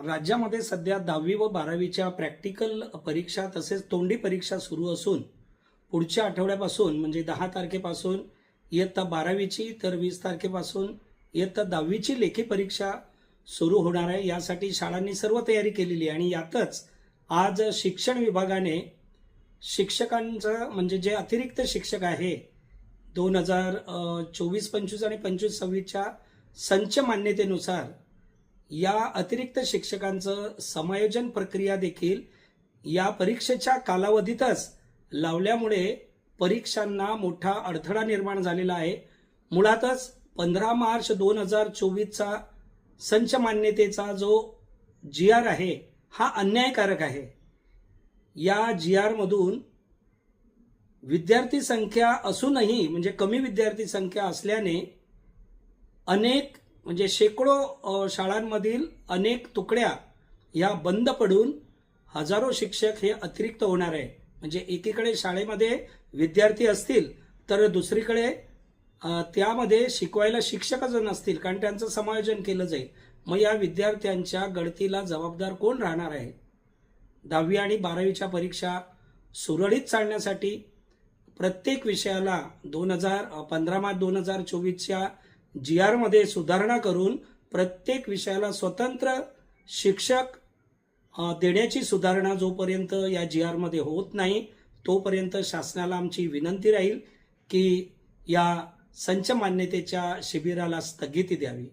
राज्यामध्ये सध्या 10वी व 12वीच्या प्रॅक्टिकल परीक्षा तसेच तोंडी परीक्षा सुरू असून पुढच्या आठवड्यापासून म्हणजे 10 तारखेपासून इयत्ता 12वीची तर 20 तारखेपासून इयत्ता 10वीची लेखी परीक्षा सुरू होणार आहे। यासाठी शाळांनी सर्व तयारी केलेली आहे आणि यातच आज शिक्षण विभागाने शिक्षकांचं म्हणजे जे अतिरिक्त शिक्षक आहे 2024-25 आणि 25-26च्या संच मान्यतेनुसार या अतिरिक्त शिक्षकांचं समायोजन प्रक्रिया देखील या परीक्षेच्या कालावधीतच लावल्यामुळे परीक्षांना मोठा अडथळा निर्माण झालेला आहे। मुळातच 15 मार्च 2024चा संच मान्यतेचा जो GR आहे हा अन्यायकारक आहे। या GR मधून विद्यार्थी संख्या असूनही म्हणजे कमी विद्यार्थी संख्या असल्याने अनेक म्हणजे शेकडो शाळांमधील अनेक तुकड्या या बंद पडून हजारो शिक्षक हे अतिरिक्त होणार आहे। म्हणजे एकीकडे शाळेमध्ये विद्यार्थी असतील तर दुसरीकडे त्यामध्ये शिकवायला शिक्षकच नसतील कारण त्यांचं समायोजन केलं जाईल। मग या विद्यार्थ्यांच्या गळतीला जबाबदार कोण राहणार आहे? 10वी आणि 12वीच्या परीक्षा सुरळीत चालण्यासाठी प्रत्येक विषयाला 15 मार्च 2024च्या GR मध्ये सुधारणा करून प्रत्येक विषयाला स्वतंत्र शिक्षक देण्याची सुधारणा जोपर्यंत या GR मध्ये होत नाही तोपर्यंत शासनाला आमची विनंती राहील की या संच मान्यतेच्या शिबिराला स्थगिती द्यावी।